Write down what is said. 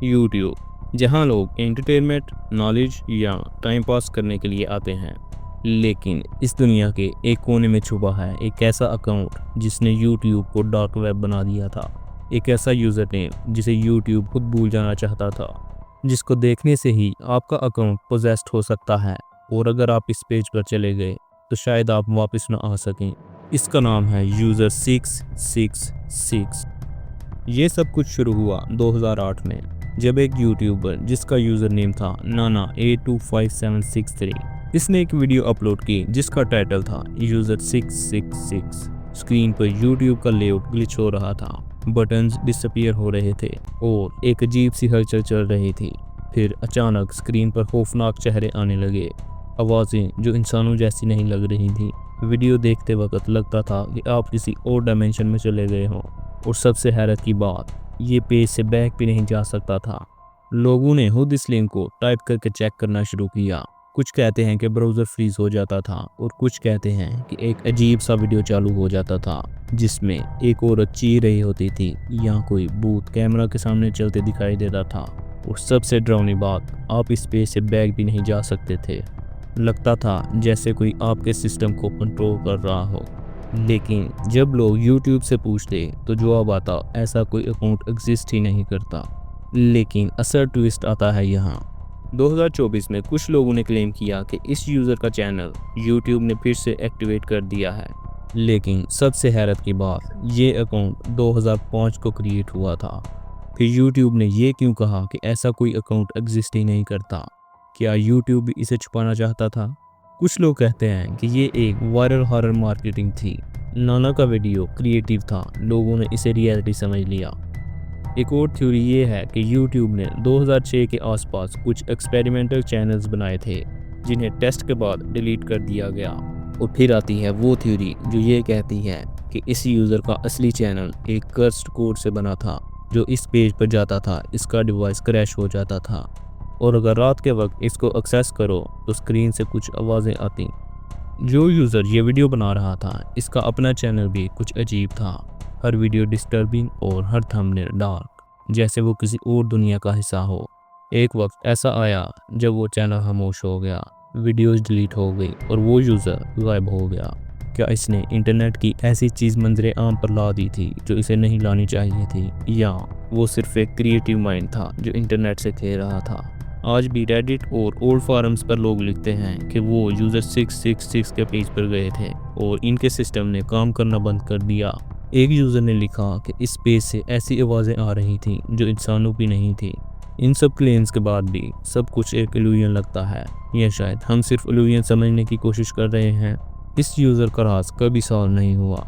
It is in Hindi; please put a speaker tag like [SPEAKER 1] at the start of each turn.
[SPEAKER 1] यूट्यूब, जहां लोग एंटरटेनमेंट, नॉलेज या टाइम पास करने के लिए आते हैं। लेकिन इस दुनिया के एक कोने में छुपा है एक ऐसा अकाउंट जिसने यूट्यूब को डार्क वेब बना दिया था। एक ऐसा यूज़र नेम जिसे यूट्यूब खुद भूल जाना चाहता था, जिसको देखने से ही आपका अकाउंट पोजेस्ड हो सकता है, और अगर आप इस पेज पर चले गए तो शायद आप वापस न आ सकें। इसका नाम है यूज़र 666। ये सब कुछ शुरू हुआ 2008 में, जब एक यूट्यूबर जिसका यूज़र नेम था नाना A25763, इसने एक वीडियो अपलोड की जिसका टाइटल था यूज़र 666। स्क्रीन पर यूट्यूब का लेआउट ग्लिच हो रहा था, बटन्स डिसअपीयर हो रहे थे और एक अजीब सी हलचल चल रही थी। फिर अचानक स्क्रीन पर खौफनाक चेहरे आने लगे, आवाज़ें जो इंसानों जैसी नहीं लग रही थी। वीडियो देखते वक्त लगता था कि आप किसी और डायमेंशन में चले गए हों, और सबसे हैरत की बात, ये पेज से बैक भी नहीं जा सकता था। लोगों ने खुद इस लिंक को टाइप करके चेक करना शुरू किया। कुछ कहते हैं कि ब्राउज़र फ्रीज हो जाता था, और कुछ कहते हैं कि एक अजीब सा वीडियो चालू हो जाता था जिसमें एक औरत चीख रही होती थी या कोई भूत कैमरा के सामने चलते दिखाई देता था। और सबसे डरावनी बात, आप इस पेज से बैक भी नहीं जा सकते थे। लगता था जैसे कोई आपके सिस्टम को कंट्रोल कर रहा हो। लेकिन जब लोग YouTube से पूछते तो जवाब आता, ऐसा कोई अकाउंट एग्जिस्ट ही नहीं करता। लेकिन असल ट्विस्ट आता है यहाँ। 2024 में कुछ लोगों ने क्लेम किया कि इस यूज़र का चैनल YouTube ने फिर से एक्टिवेट कर दिया है। लेकिन सबसे हैरत की बात, ये अकाउंट 2005 को क्रिएट हुआ था। फिर YouTube ने ये क्यों कहा कि ऐसा कोई अकाउंट एग्जिस्ट ही नहीं करता? क्या YouTube भी इसे छुपाना चाहता था? कुछ लोग कहते हैं कि ये एक वायरल हॉरर मार्केटिंग थी। नाना का वीडियो क्रिएटिव था, लोगों ने इसे रियलिटी समझ लिया। एक और थ्योरी ये है कि YouTube ने 2006 के आसपास कुछ एक्सपेरिमेंटल चैनल्स बनाए थे जिन्हें टेस्ट के बाद डिलीट कर दिया गया। और फिर आती है वो थ्योरी जो ये कहती है कि इस यूज़र का असली चैनल एक कर्स्ड कोड से बना था, जो इस पेज पर जाता था इसका डिवाइस क्रैश हो जाता था, और अगर रात के वक्त इसको एक्सेस करो तो स्क्रीन से कुछ आवाज़ें आती। जो यूज़र ये वीडियो बना रहा था, इसका अपना चैनल भी कुछ अजीब था। हर वीडियो डिस्टर्बिंग और हर थंबनेल डार्क, जैसे वो किसी और दुनिया का हिस्सा हो। एक वक्त ऐसा आया जब वो चैनल खामोश हो गया, वीडियोस डिलीट हो गई और वो यूज़र गायब हो गया। क्या इसने इंटरनेट की ऐसी चीज़ मंजरे आम पर ला दी थी जो इसे नहीं लानी चाहिए थी, या वो सिर्फ एक क्रिएटिव माइंड था जो इंटरनेट से खेल रहा था? आज भी रेडिट और ओल्ड फॉरम्स पर लोग लिखते हैं कि वो यूज़र 666 के पेज पर गए थे और इनके सिस्टम ने काम करना बंद कर दिया। एक यूज़र ने लिखा कि इस पेज से ऐसी आवाज़ें आ रही थीं जो इंसानों की नहीं थी। इन सब क्लेम्स के बाद भी सब कुछ एक इल्यूजन लगता है, या शायद हम सिर्फ इल्यूजन समझने की कोशिश कर रहे हैं। इस यूज़र का राज कभी सॉल्व नहीं हुआ,